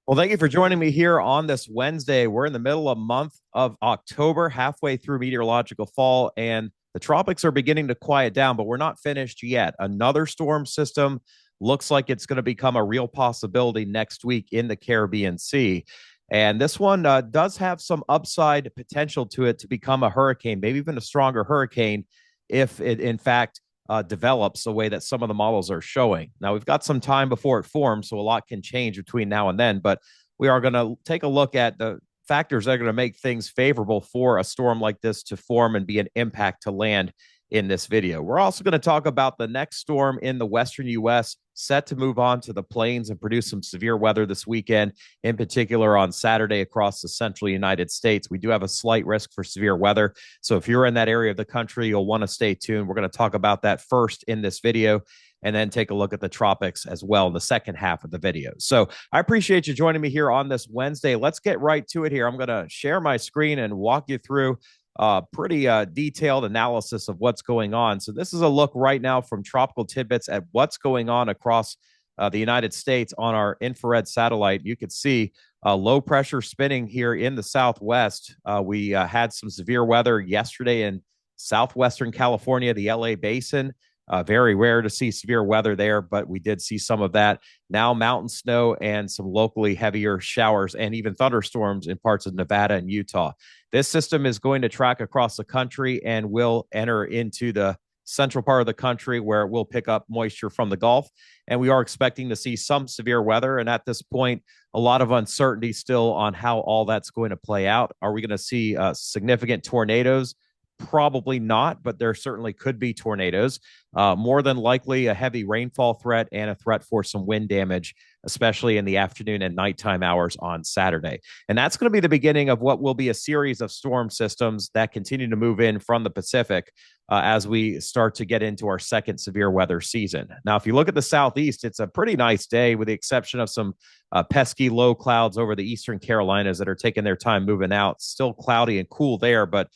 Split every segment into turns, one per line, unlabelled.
Well, thank you for joining me here on this Wednesday. We're in the middle of month of October, halfway through meteorological fall, and the tropics are beginning to quiet down, but we're not finished yet. Another storm system looks like it's going to become a real possibility next week in the Caribbean Sea. And this one does have some upside potential to it to become a hurricane, maybe even a stronger hurricane if it, in fact, develops the way that some of the models are showing. Now, we've got some time before it forms, so a lot can change between now and then, but we are going to take a look at the factors that are going to make things favorable for a storm like this to form and be an impact to land in this video. We're also going to talk about the next storm in the western U.S. set to move on to the plains and produce some severe weather this weekend, in particular on Saturday across the central United States. We do have a slight risk for severe weather. So if you're in that area of the country, you'll want to stay tuned. We're going to talk about that first in this video and then take a look at the tropics as well in the second half of the video. So I appreciate you joining me here on this Wednesday. Let's get right to it here. I'm going to share my screen and walk you through pretty detailed analysis of what's going on. So this is a look right now from Tropical Tidbits at what's going on across the United States on our infrared satellite. You could see low pressure spinning here in the Southwest. We had some severe weather yesterday in southwestern California, the LA basin. Very rare to see severe weather there, but we did see some of that. Now mountain snow and some locally heavier showers and even thunderstorms in parts of Nevada and Utah. This system is going to track across the country and will enter into the central part of the country where it will pick up moisture from the Gulf. And we are expecting to see some severe weather. And at this point, a lot of uncertainty still on how all that's going to play out. Are we going to see significant tornadoes? Probably not, but there certainly could be tornadoes. More than likely a heavy rainfall threat and a threat for some wind damage, especially in the afternoon and nighttime hours on Saturday. And that's going to be the beginning of what will be a series of storm systems that continue to move in from the Pacific as we start to get into our second severe weather season. Now, if you look at the southeast, it's a pretty nice day with the exception of some pesky low clouds over the eastern Carolinas that are taking their time moving out. Still cloudy and cool there, but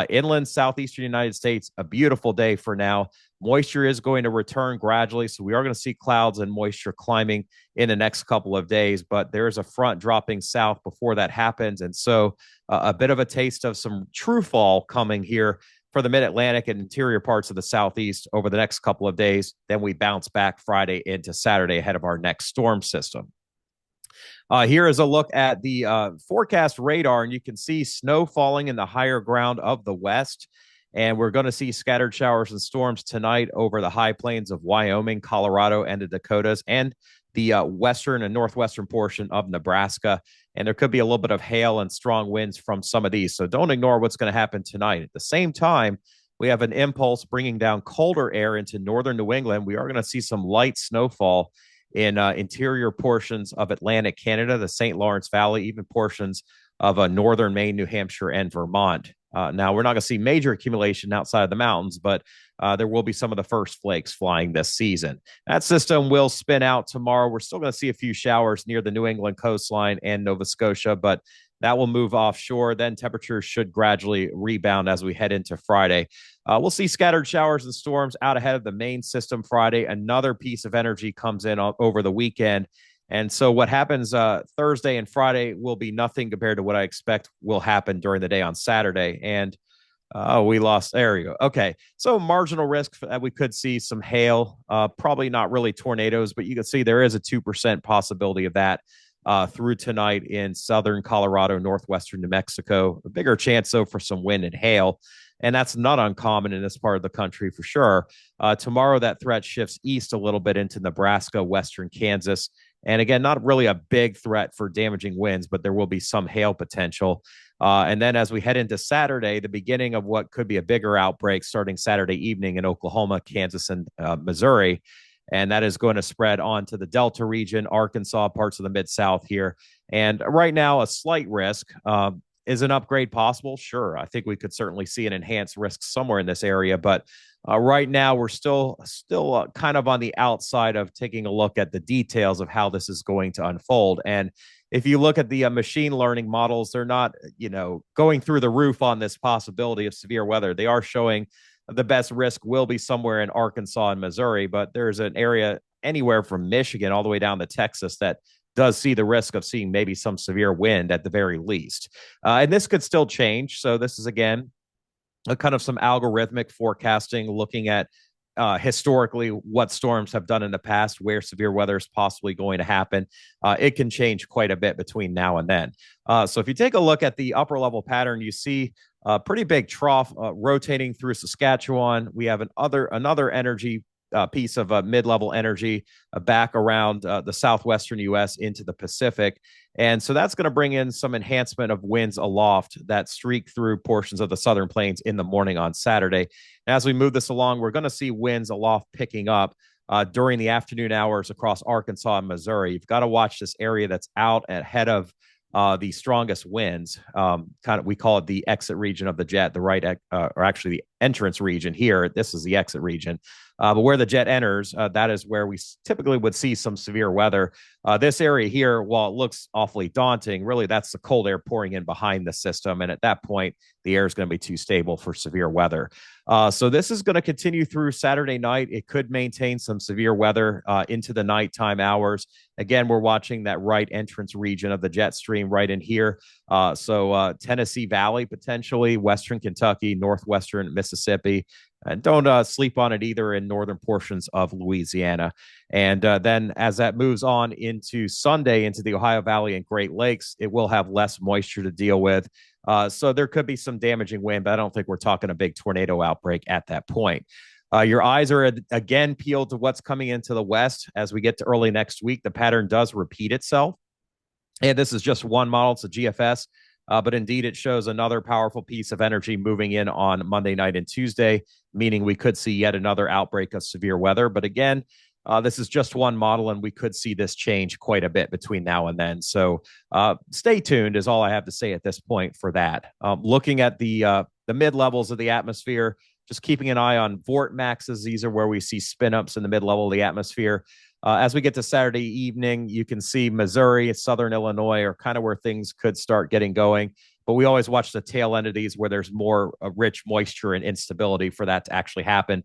inland southeastern United States, a beautiful day for now. Moisture is going to return gradually, so we are going to see clouds and moisture climbing in the next couple of days, but there is a front dropping south before that happens, and so a bit of a taste of some true fall coming here for the mid-Atlantic and interior parts of the southeast over the next couple of days. Then we bounce back Friday into Saturday ahead of our next storm system. Here is a look at the forecast radar, and you can see snow falling in the higher ground of the west. And we're going to see scattered showers and storms tonight over the high plains of Wyoming, Colorado, and the Dakotas, and the western and northwestern portion of Nebraska. And there could be a little bit of hail and strong winds from some of these. So don't ignore what's going to happen tonight. At the same time, we have an impulse bringing down colder air into northern New England. We are going to see some light snowfall in interior portions of Atlantic Canada, the St. Lawrence Valley, even portions of northern Maine, New Hampshire, and Vermont. Now, we're not going to see major accumulation outside of the mountains, but there will be some of the first flakes flying this season. That system will spin out tomorrow. We're still going to see a few showers near the New England coastline and Nova Scotia, but that will move offshore. Then temperatures should gradually rebound as we head into Friday. We'll see scattered showers and storms out ahead of the main system Friday. Another piece of energy comes in over the weekend. And so what happens Thursday and Friday will be nothing compared to what I expect will happen during the day on Saturday. And we lost. There you go. Okay. So marginal risk that we could see some hail, probably not really tornadoes, but you can see there is a 2% possibility of that through tonight in southern Colorado, northwestern New Mexico. A bigger chance, though, for some wind and hail. And that's not uncommon in this part of the country for sure. Tomorrow, that threat shifts east a little bit into Nebraska, western Kansas. And again, not really a big threat for damaging winds, but there will be some hail potential. And then as we head into Saturday, the beginning of what could be a bigger outbreak starting Saturday evening in Oklahoma, Kansas, and Missouri. And that is going to spread on to the Delta region, Arkansas, parts of the Mid-South here. And right now, a slight risk. Is an upgrade possible? Sure. I think we could certainly see an enhanced risk somewhere in this area. But right now, we're still kind of on the outside of taking a look at the details of how this is going to unfold. And if you look at the machine learning models, they're not, going through the roof on this possibility of severe weather. They are showing the best risk will be somewhere in Arkansas and Missouri, but there's an area anywhere from Michigan all the way down to Texas that does see the risk of seeing maybe some severe wind at the very least. And this could still change. So this is, again, a kind of some algorithmic forecasting, looking at historically what storms have done in the past, where severe weather is possibly going to happen. It can change quite a bit between now and then. So if you take a look at the upper level pattern, you see a pretty big trough rotating through Saskatchewan. We have another energy piece of mid-level energy back around the southwestern U.S. into the Pacific. And so that's going to bring in some enhancement of winds aloft that streak through portions of the southern plains in the morning on Saturday. And as we move this along, we're going to see winds aloft picking up during the afternoon hours across Arkansas and Missouri. You've got to watch this area that's out ahead of the strongest winds. We call it the exit region of the jet, the right, or actually the entrance region here. This is the exit region. But where the jet enters, that is where we typically would see some severe weather. This area here, while it looks awfully daunting, really that's the cold air pouring in behind the system. And at that point, the air is going to be too stable for severe weather. So this is going to continue through Saturday night. It could maintain some severe weather into the nighttime hours. Again, we're watching that right entrance region of the jet stream right in here. So Tennessee Valley, potentially, Western Kentucky, Northwestern Mississippi. And don't sleep on it either in northern portions of Louisiana. And then as that moves on into Sunday, into the Ohio Valley and Great Lakes, it will have less moisture to deal with. So there could be some damaging wind, but I don't think we're talking a big tornado outbreak at that point. Your eyes are again peeled to what's coming into the west. As we get to early next week, the pattern does repeat itself. And this is just one model. It's a GFS. But indeed, it shows another powerful piece of energy moving in on Monday night and Tuesday, meaning we could see yet another outbreak of severe weather. But again, this is just one model, and we could see this change quite a bit between now and then. So stay tuned is all I have to say at this point for that. Looking at the mid-levels of the atmosphere, just keeping an eye on Vort maxes. These are where we see spin-ups in the mid-level of the atmosphere. As we get to Saturday evening, you can see Missouri, Southern Illinois are kind of where things could start getting going. But we always watch the tail end of these where there's more rich moisture and instability for that to actually happen.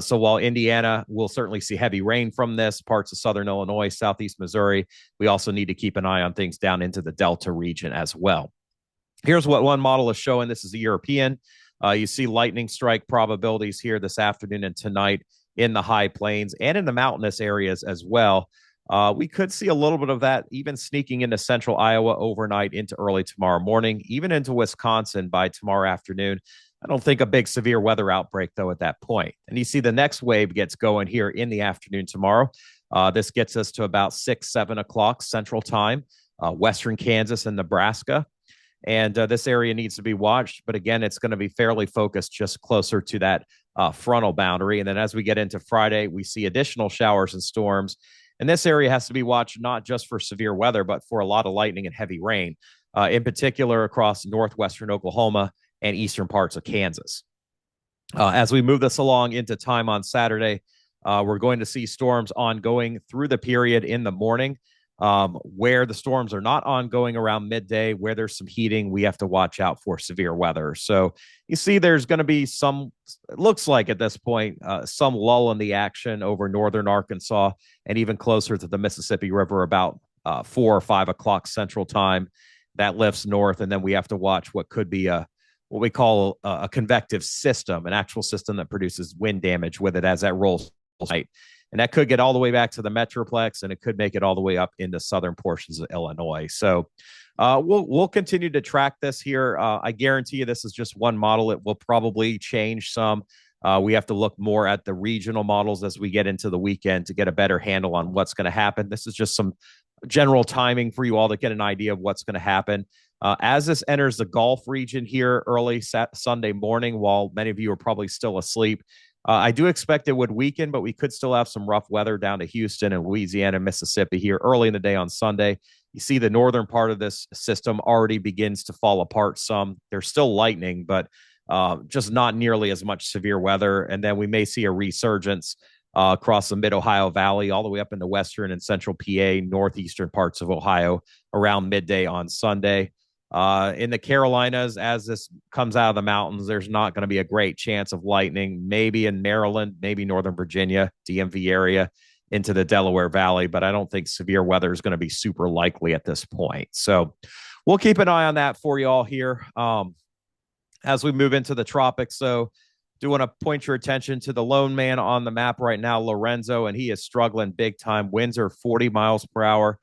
So while Indiana will certainly see heavy rain from this, parts of Southern Illinois, Southeast Missouri, we also need to keep an eye on things down into the Delta region as well. Here's what one model is showing. This is the European. You see lightning strike probabilities here this afternoon and tonight in the high plains and in the mountainous areas as well. We could see a little bit of that even sneaking into central Iowa overnight into early tomorrow morning, even into Wisconsin by tomorrow afternoon. I don't think a big severe weather outbreak, though, at that point. And you see the next wave gets going here in the afternoon tomorrow. This gets us to about 6, 7 o'clock Central Time, western Kansas and Nebraska. And this area needs to be watched. But again, it's going to be fairly focused just closer to that frontal boundary. And then as we get into Friday, we see additional showers and storms. And this area has to be watched not just for severe weather, but for a lot of lightning and heavy rain, in particular across northwestern Oklahoma and eastern parts of Kansas. As we move this along into time on Saturday, we're going to see storms ongoing through the period in the morning. Where the storms are not ongoing around midday, where there's some heating, we have to watch out for severe weather. So you see there's going to be some, it looks like at this point, some lull in the action over northern Arkansas and even closer to the Mississippi River about 4 or 5 o'clock Central Time. That lifts north, and then we have to watch what could be what we call a convective system, an actual system that produces wind damage with it as that rolls right. And that could get all the way back to the Metroplex, and it could make it all the way up into southern portions of Illinois. So we'll continue to track this here. I guarantee you this is just one model. It will probably change some. We have to look more at the regional models as we get into the weekend to get a better handle on what's going to happen. This is just some general timing for you all to get an idea of what's going to happen. As this enters the Gulf region here early Sunday morning, while many of you are probably still asleep, I do expect it would weaken, but we could still have some rough weather down to Houston and Louisiana, Mississippi here early in the day on Sunday. You see the northern part of this system already begins to fall apart some. There's still lightning, but just not nearly as much severe weather. And then we may see a resurgence across the mid-Ohio Valley, all the way up into western and central PA, northeastern parts of Ohio around midday on Sunday. In the Carolinas, as this comes out of the mountains, there's not going to be a great chance of lightning. Maybe in Maryland, maybe Northern Virginia, DMV area. into the Delaware Valley, but I don't think severe weather is going to be super likely at this point. So we'll keep an eye on that for you all here as we move into the tropics. So do want to point your attention to the lone man on the map right now, Lorenzo, and he is struggling big time. Winds are 40 miles per hour.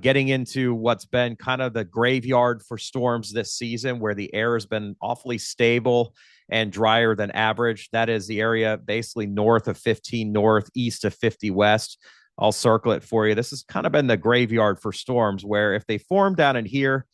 Getting into what's been kind of the graveyard for storms this season, where the air has been awfully stable and drier than average. That is the area basically north of 15 north, east of 50 west. I'll circle it for you. This has kind of been the graveyard for storms, where if they form down in here,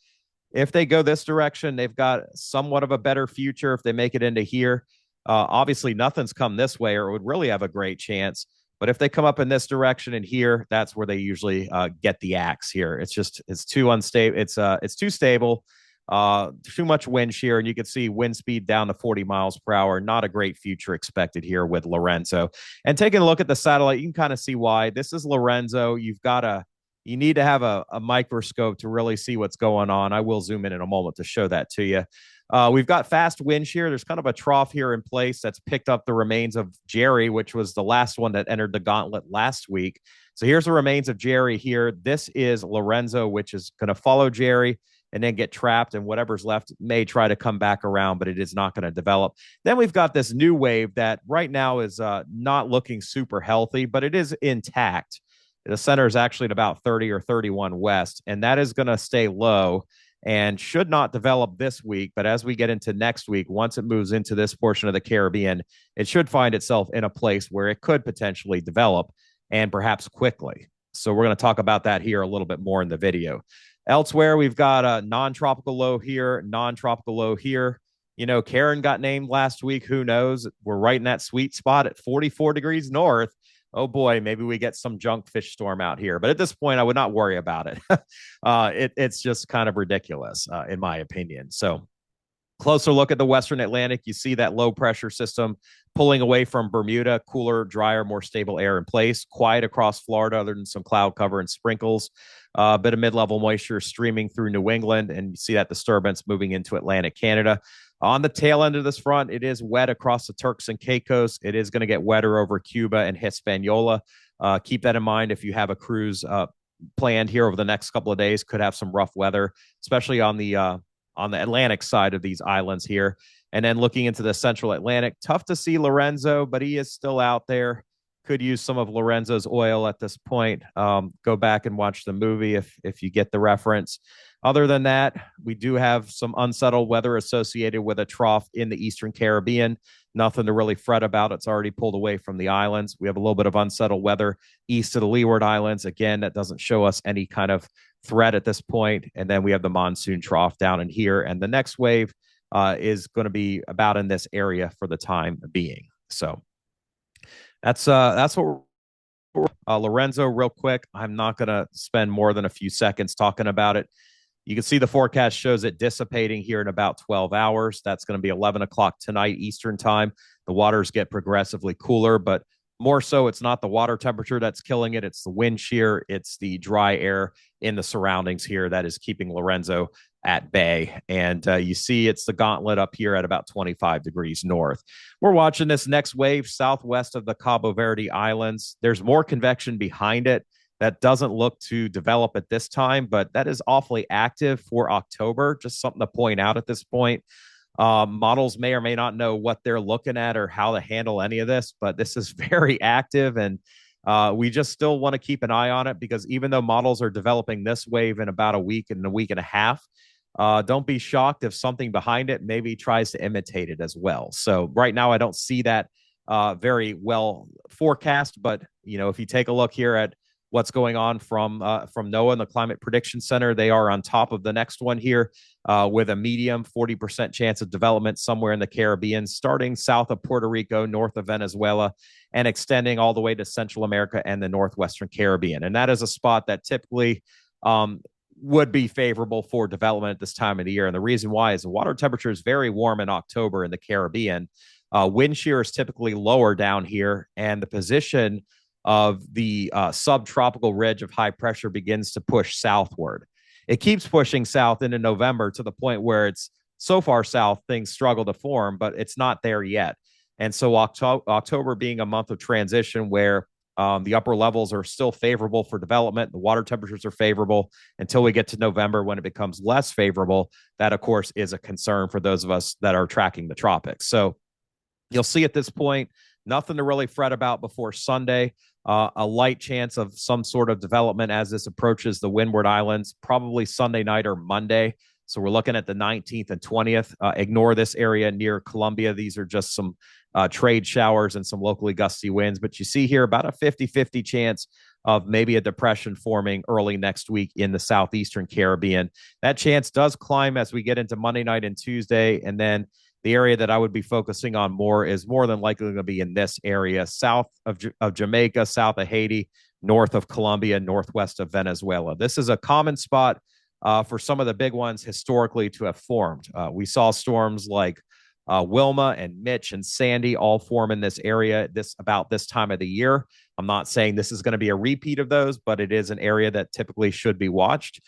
if they go this direction, they've got somewhat of a better future. If they make it into here, obviously nothing's come this way, or it would really have a great chance. But if they come up in this direction and here, that's where they usually get the axe here. It's too unstable. It's too stable, too much wind shear, and you can see wind speed down to 40 miles per hour. Not a great future expected here with Lorenzo. And taking a look at the satellite, you can kind of see why. This is Lorenzo. You need to have a microscope to really see what's going on. I will zoom in a moment to show that to you. We've got fast wind shear. There's kind of a trough here in place that's picked up the remains of Jerry, which was the last one that entered the gauntlet last week. So here's the remains of Jerry here. This is Lorenzo, which is going to follow Jerry and then get trapped, and whatever's left may try to come back around, but it is not going to develop. Then we've got this new wave that right now is not looking super healthy, but it is intact. The center is actually at about 30 or 31 west, and that is going to stay low and should not develop this week. But as we get into next week, once it moves into this portion of the Caribbean, it should find itself in a place where it could potentially develop, and perhaps quickly. So we're going to talk about that here a little bit more in the video. Elsewhere, we've got a non-tropical low here, non-tropical low here. You know, Karen got named last week. Who knows? We're right in that sweet spot at 44 degrees north. Oh boy, maybe we get some junk fish storm out here. But at this point, I would not worry about it. It's just kind of ridiculous, in my opinion. So closer look at the Western Atlantic. You see that low pressure system pulling away from Bermuda, cooler, drier, more stable air in place. Quiet across Florida, other than some cloud cover and sprinkles. A bit of mid-level moisture streaming through New England, and you see that disturbance moving into Atlantic Canada. On the tail end of this front, it is wet across the Turks and Caicos. It is going to get wetter over Cuba and Hispaniola. Keep that in mind if you have a cruise planned here over the next couple of days. Could have some rough weather, especially on the Atlantic side of these islands here. And then looking into the Central Atlantic, tough to see Lorenzo, but he is still out there. Could use some of Lorenzo's oil at this point. Go back and watch the movie if you get the reference. Other than that, we do have some unsettled weather associated with a trough in the Eastern Caribbean. Nothing to really fret about. It's already pulled away from the islands. We have a little bit of unsettled weather east of the Leeward Islands. Again, that doesn't show us any kind of threat at this point. And then we have the monsoon trough down in here. And the next wave is going to be about in this area for the time being. So that's what Lorenzo, real quick. I'm not going to spend more than a few seconds talking about it. You can see the forecast shows it dissipating here in about 12 hours. That's going to be 11 o'clock tonight Eastern time. The waters get progressively cooler, but more so it's not the water temperature that's killing it. It's the wind shear. It's the dry air in the surroundings here that is keeping Lorenzo at bay. And you see it's the gauntlet up here at about 25 degrees north. We're watching this next wave southwest of the Cabo Verde Islands. There's more convection behind it. That doesn't look to develop at this time, but that is awfully active for October. Just something to point out at this point. Models may or may not know what they're looking at or how to handle any of this, but this is very active, and we just still want to keep an eye on it, because even though models are developing this wave in about a week and a week and a half, don't be shocked if something behind it maybe tries to imitate it as well. So right now, I don't see that very well forecast, but if you take a look here at what's going on from NOAA and the Climate Prediction Center, they are on top of the next one here with a medium 40% chance of development somewhere in the Caribbean, starting south of Puerto Rico, north of Venezuela, and extending all the way to Central America and the Northwestern Caribbean. And that is a spot that typically would be favorable for development at this time of the year. And the reason why is the water temperature is very warm in October in the Caribbean. Wind shear is typically lower down here, and the position of the subtropical ridge of high pressure begins to push southward. It keeps pushing south into November to the point where it's so far south, things struggle to form, but it's not there yet. And so October being a month of transition where The upper levels are still favorable for development. The water temperatures are favorable until we get to November when it becomes less favorable. That, of course, is a concern for those of us that are tracking the tropics. So you'll see at this point, nothing to really fret about before Sunday. A light chance of some sort of development as this approaches the Windward Islands, probably Sunday night or Monday. So we're looking at the 19th and 20th. Ignore this area near Columbia. These are just some trade showers and some locally gusty winds. But you see here about a 50-50 chance of maybe a depression forming early next week in the southeastern Caribbean. That chance does climb as we get into Monday night and Tuesday. And then the area that I would be focusing on more is more than likely going to be in this area, south of Jamaica, south of Haiti, north of Colombia, northwest of Venezuela. This is a common spot for some of the big ones historically to have formed. We saw storms like Wilma and Mitch and Sandy all form in this area about this time of the year. I'm not saying this is going to be a repeat of those, but it is an area that typically should be watched.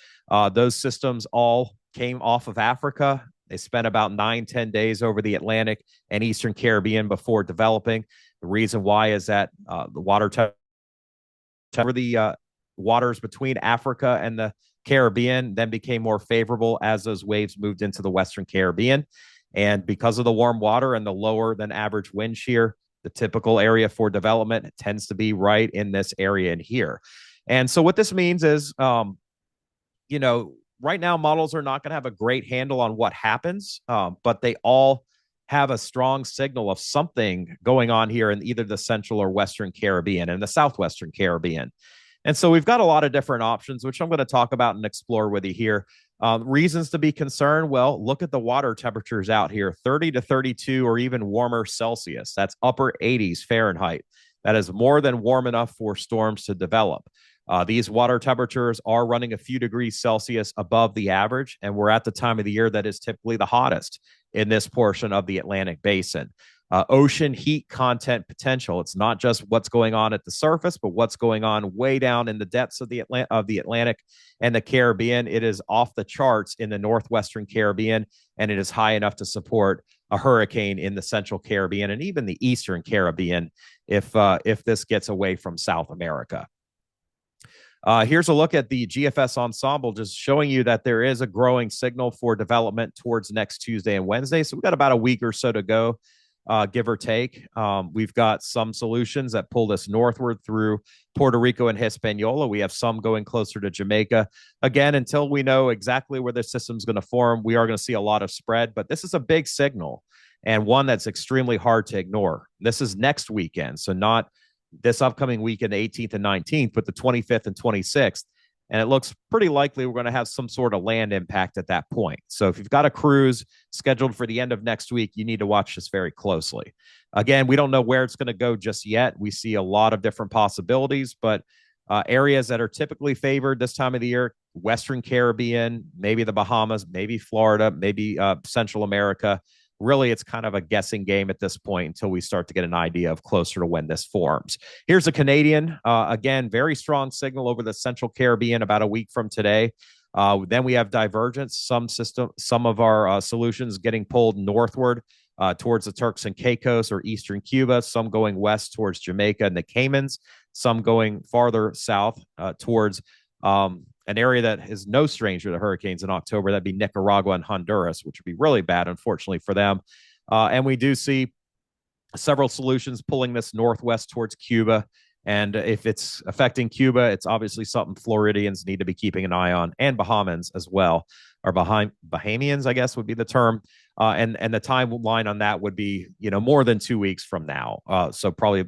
Those systems all came off of Africa. They spent about 9-10 days over the Atlantic and Eastern Caribbean before developing. The reason why is that the water the waters between Africa and the Caribbean then became more favorable as those waves moved into the Western Caribbean. And because of the warm water and the lower than average wind shear, the typical area for development tends to be right in this area in here. And so what this means is, right now, models are not going to have a great handle on what happens, but they all have a strong signal of something going on here in either the central or Western Caribbean and the Southwestern Caribbean. And so we've got a lot of different options, which I'm going to talk about and explore with you here. Reasons to be concerned. Well, look at the water temperatures out here, 30 to 32 or even warmer Celsius. That's upper 80s Fahrenheit. That is more than warm enough for storms to develop. These water temperatures are running a few degrees Celsius above the average, and we're at the time of the year that is typically the hottest in this portion of the Atlantic basin. Ocean heat content potential. It's not just what's going on at the surface, but what's going on way down in the depths of the Atlantic and the Caribbean. It is off the charts in the northwestern Caribbean, and it is high enough to support a hurricane in the central Caribbean and even the eastern Caribbean if this gets away from South America. Here's a look at the GFS ensemble, just showing you that there is a growing signal for development towards next Tuesday and Wednesday. So we've got about a week or so to go, give or take. We've got some solutions that pull us northward through Puerto Rico and Hispaniola. We have some going closer to Jamaica. Again, until we know exactly where the system's going to form, we are going to see a lot of spread, but this is a big signal and one that's extremely hard to ignore. This is next weekend, so not this upcoming weekend, the 18th and 19th, but the 25th and 26th. And it looks pretty likely we're going to have some sort of land impact at that point. So if you've got a cruise scheduled for the end of next week, you need to watch this very closely. Again, we don't know where it's going to go just yet. We see a lot of different possibilities, but areas that are typically favored this time of the year, Western Caribbean, maybe the Bahamas, maybe Florida, maybe Central America. Really, it's kind of a guessing game at this point until we start to get an idea of closer to when this forms. Here's a Canadian. Again, very strong signal over the Central Caribbean about a week from today. Then we have divergence. Some of our solutions getting pulled northward towards the Turks and Caicos or eastern Cuba, some going west towards Jamaica and the Caymans, some going farther south towards an area that is no stranger to hurricanes in October. That'd be Nicaragua and Honduras, which would be really bad, unfortunately, for them. And we do see several solutions pulling this northwest towards Cuba. And if it's affecting Cuba, it's obviously something Floridians need to be keeping an eye on, and Bahamans as well, or Bahamians, I guess would be the term. And the timeline on that would be, more than 2 weeks from now. So probably,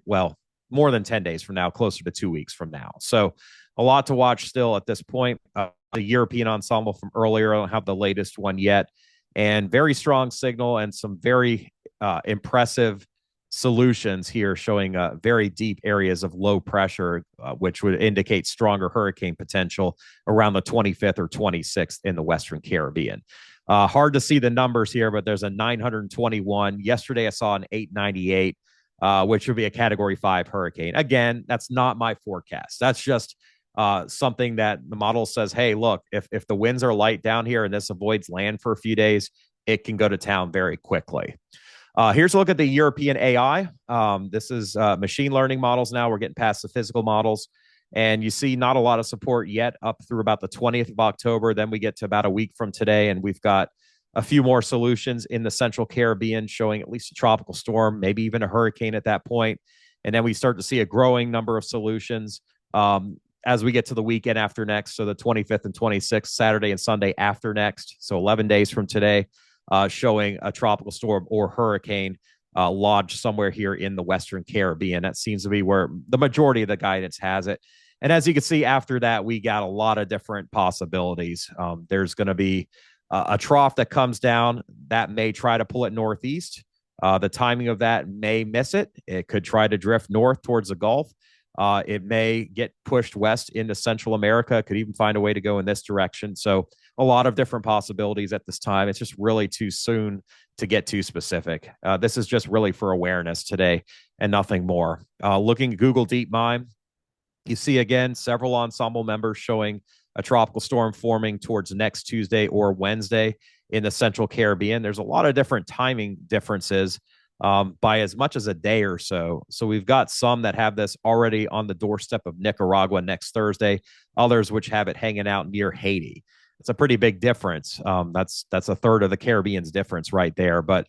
more than 10 days from now, closer to 2 weeks from now. So a lot to watch still at this point. The European ensemble from earlier, I don't have the latest one yet, and very strong signal and some very impressive solutions here showing very deep areas of low pressure, which would indicate stronger hurricane potential around the 25th or 26th in the Western Caribbean. Hard to see the numbers here, but there's a 921. Yesterday, I saw an 898, which would be a Category 5 hurricane. Again, that's not my forecast. That's just something that the model says, hey, look, if the winds are light down here and this avoids land for a few days, it can go to town very quickly. Here's a look at the European AI. This is machine learning models now. We're getting past the physical models. And you see not a lot of support yet up through about the 20th of October. Then we get to about a week from today, and we've got a few more solutions in the Central Caribbean showing at least a tropical storm, maybe even a hurricane at that point. And then we start to see a growing number of solutions as we get to the weekend after next. So the 25th and 26th, Saturday and Sunday after next. So 11 days from today, showing a tropical storm or hurricane lodged somewhere here in the Western Caribbean. That seems to be where the majority of the guidance has it. And as you can see, after that, we got a lot of different possibilities. There's going to be a trough that comes down that may try to pull it northeast. The timing of that may miss it. It could try to drift north towards the Gulf. It may get pushed west into Central America. Could even find a way to go in this direction. So a lot of different possibilities at this time. It's just really too soon to get too specific. This is just really for awareness today and nothing more. Looking at Google DeepMind, you see again several ensemble members showing a tropical storm forming towards next Tuesday or Wednesday in the Central Caribbean. There's a lot of different timing differences by as much as a day or so. So we've got some that have this already on the doorstep of Nicaragua next Thursday, others which have it hanging out near Haiti. It's a pretty big difference. That's a third of the Caribbean's difference right there. But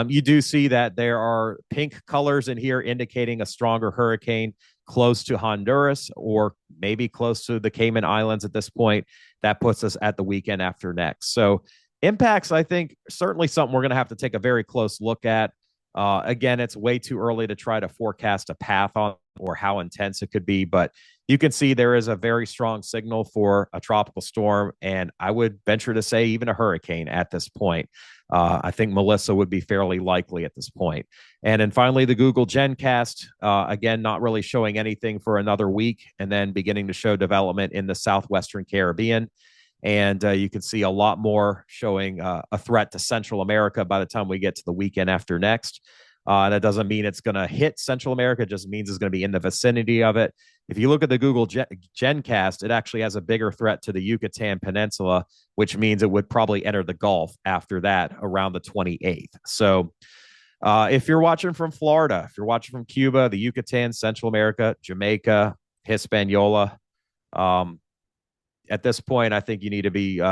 you do see that there are pink colors in here indicating a stronger hurricane close to Honduras or maybe close to the Cayman Islands at this point. That puts us at the weekend after next. So impacts, I think, certainly something we're going to have to take a very close look at. Again, it's way too early to try to forecast a path on or how intense it could be, but you can see there is a very strong signal for a tropical storm, and I would venture to say even a hurricane at this point. I think Melissa would be fairly likely at this point. And then finally, the Google GenCast, again, not really showing anything for another week, and then beginning to show development in the Southwestern Caribbean. And you can see a lot more showing a threat to Central America by the time we get to the weekend after next. That doesn't mean it's going to hit Central America. It just means it's going to be in the vicinity of it. If you look at the Google GenCast, it actually has a bigger threat to the Yucatan Peninsula, which means it would probably enter the Gulf after that around the 28th. So if you're watching from Florida, if you're watching from Cuba, the Yucatan, Central America, Jamaica, Hispaniola, at this point, I think you need to be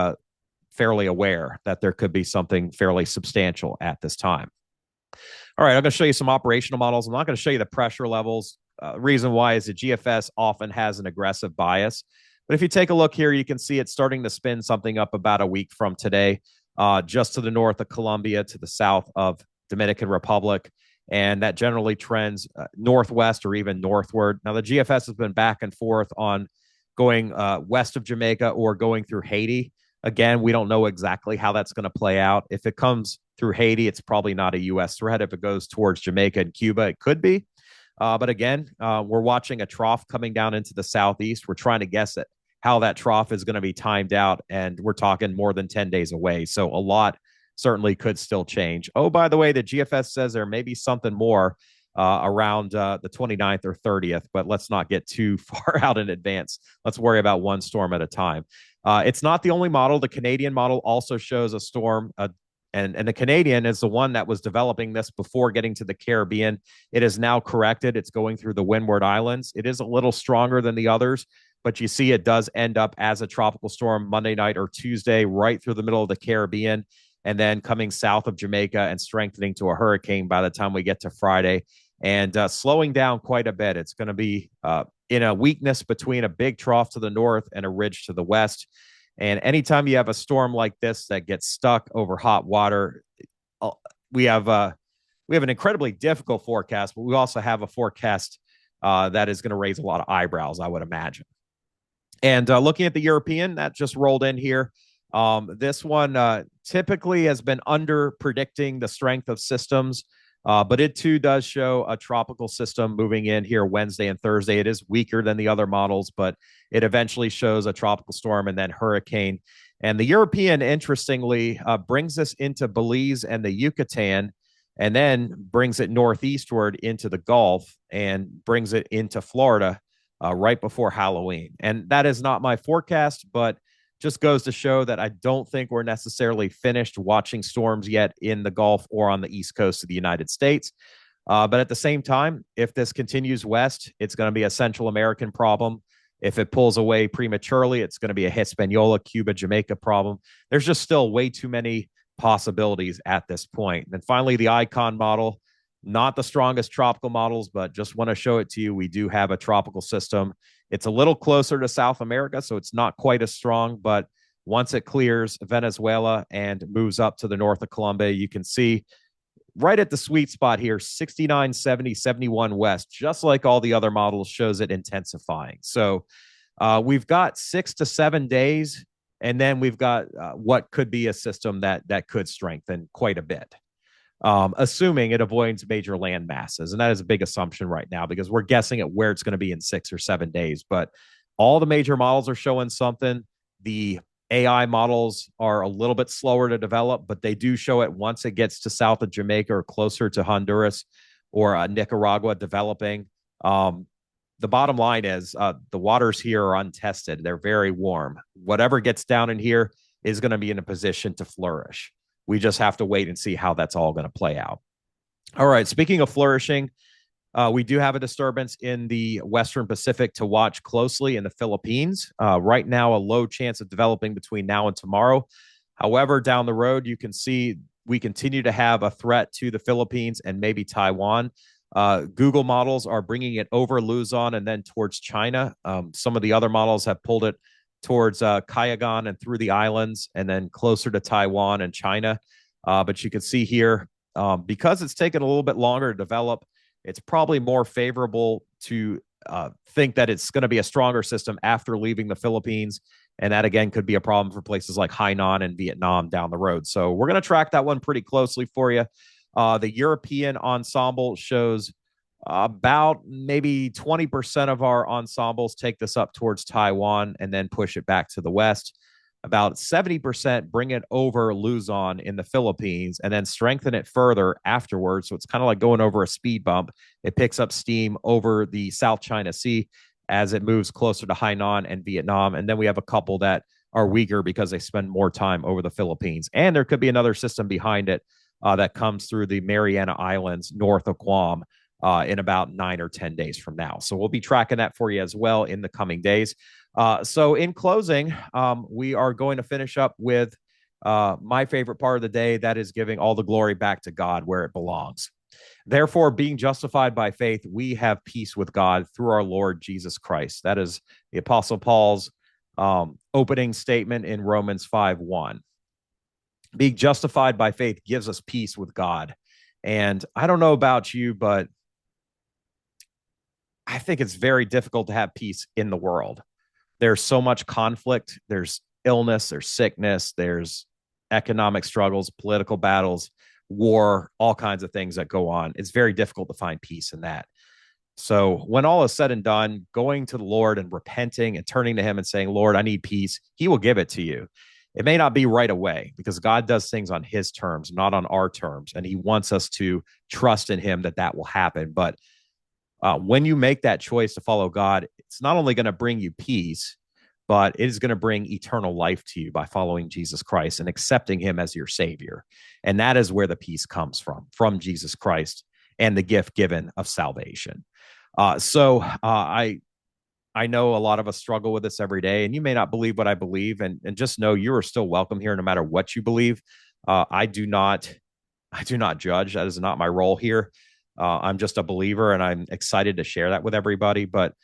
fairly aware that there could be something fairly substantial at this time. All right, I'm going to show you some operational models. I'm not going to show you the pressure levels. Reason why is the GFS often has an aggressive bias. But if you take a look here, you can see it's starting to spin something up about a week from today, just to the north of Colombia, to the south of Dominican Republic. And that generally trends northwest or even northward. Now, the GFS has been back and forth on going west of Jamaica or going through Haiti. Again, we don't know exactly how that's going to play out. If it comes through Haiti, it's probably not a U.S. threat. If it goes towards Jamaica and Cuba, it could be. But again, we're watching a trough coming down into the southeast. We're trying to guess it, how that trough is going to be timed out, and we're talking more than 10 days away. So a lot certainly could still change. Oh, by the way, the GFS says there may be something more around the 29th or 30th, but let's not get too far out in advance. Let's worry about one storm at a time. It's not the only model. The Canadian model also shows a storm, and the Canadian is the one that was developing this before getting to the Caribbean. It is now corrected. It's going through the Windward Islands. It is a little stronger than the others, but you see it does end up as a tropical storm Monday night or Tuesday, right through the middle of the Caribbean, and then coming south of Jamaica and strengthening to a hurricane by the time we get to Friday, and slowing down quite a bit. It's going to be in a weakness between a big trough to the north and a ridge to the west. And anytime you have a storm like this that gets stuck over hot water, we have an incredibly difficult forecast, but we also have a forecast that is going to raise a lot of eyebrows, I would imagine. And looking at the European, that just rolled in here. This one typically has been under predicting the strength of systems, but it too does show a tropical system moving in here Wednesday and Thursday. It is weaker than the other models, but it eventually shows a tropical storm and then hurricane. And the European, interestingly, brings us into Belize and the Yucatan, and then brings it northeastward into the Gulf and brings it into Florida right before Halloween. And that is not my forecast, but just goes to show that I don't think we're necessarily finished watching storms yet in the Gulf or on the East Coast of the United States. But at the same time, if this continues west, it's going to be a Central American problem. If it pulls away prematurely, it's going to be a Hispaniola, Cuba, Jamaica problem. There's just still way too many possibilities at this point. And then finally, the Icon model, not the strongest tropical models, but just want to show it to you. We do have a tropical system. It's a little closer to South America, so it's not quite as strong, but once it clears Venezuela and moves up to the north of Colombia, you can see right at the sweet spot here, 69, 70, 71 west, just like all the other models, shows it intensifying. So we've got 6 to 7 days, and then we've got what could be a system that could strengthen quite a bit. Assuming it avoids major land masses. And that is a big assumption right now because we're guessing at where it's going to be in 6 or 7 days. But all the major models are showing something. The AI models are a little bit slower to develop, but they do show it once it gets to south of Jamaica or closer to Honduras or Nicaragua developing. The bottom line is the waters here are untested. They're very warm. Whatever gets down in here is going to be in a position to flourish. We just have to wait and see how that's all going to play out. All right. Speaking of flourishing, we do have a disturbance in the Western Pacific to watch closely in the Philippines. Right now, a low chance of developing between now and tomorrow. However, down the road, you can see we continue to have a threat to the Philippines and maybe Taiwan. Google models are bringing it over Luzon and then towards China. Some of the other models have pulled it towards Kayagan and through the islands and then closer to Taiwan and China. But you can see here, because it's taken a little bit longer to develop, it's probably more favorable to think that it's going to be a stronger system after leaving the Philippines. And that, again, could be a problem for places like Hainan and Vietnam down the road. So we're going to track that one pretty closely for you. The European ensemble shows about maybe 20% of our ensembles take this up towards Taiwan and then push it back to the west. About 70% bring it over Luzon in the Philippines and then strengthen it further afterwards. So it's kind of like going over a speed bump. It picks up steam over the South China Sea as it moves closer to Hainan and Vietnam. And then we have a couple that are weaker because they spend more time over the Philippines. And there could be another system behind it that comes through the Mariana Islands north of Guam in about 9 or 10 days from now. So we'll be tracking that for you as well in the coming days. So in closing, we are going to finish up with my favorite part of the day. That is giving all the glory back to God where it belongs. Therefore, being justified by faith, we have peace with God through our Lord Jesus Christ. That is the Apostle Paul's opening statement in Romans 5:1. Being justified by faith gives us peace with God. And I don't know about you, but I think it's very difficult to have peace in the world. There's so much conflict. There's illness, there's sickness, there's economic struggles, political battles, war, all kinds of things that go on. It's very difficult to find peace in that. So when all is said and done, going to the Lord and repenting and turning to him and saying, Lord, I need peace, he will give it to you. It may not be right away because God does things on his terms, not on our terms. And he wants us to trust in him that will happen. But when you make that choice to follow God, it's not only going to bring you peace, but it is going to bring eternal life to you by following Jesus Christ and accepting him as your savior. And that is where the peace comes from Jesus Christ and the gift given of salvation. So I know a lot of us struggle with this every day, and you may not believe what I believe, and just know you are still welcome here no matter what you believe. I do not judge. That is not my role here. I'm just a believer, and I'm excited to share that with everybody. But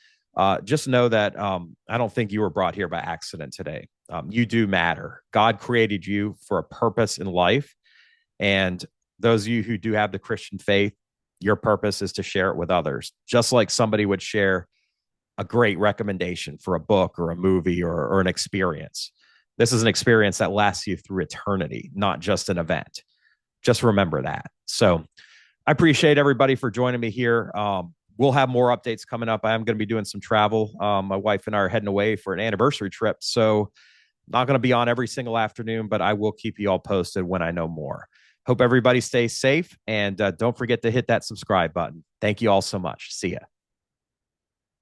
just know that I don't think you were brought here by accident today. You do matter. God created you for a purpose in life. And those of you who do have the Christian faith, your purpose is to share it with others, just like somebody would share a great recommendation for a book or a movie or an experience. This is an experience that lasts you through eternity, not just an event. Just remember that. So I appreciate everybody for joining me here. We'll have more updates coming up. I am going to be doing some travel. My wife and I are heading away for an anniversary trip. So not going to be on every single afternoon, but I will keep you all posted when I know more. Hope everybody stays safe, and don't forget to hit that subscribe button. Thank you all so much. See ya.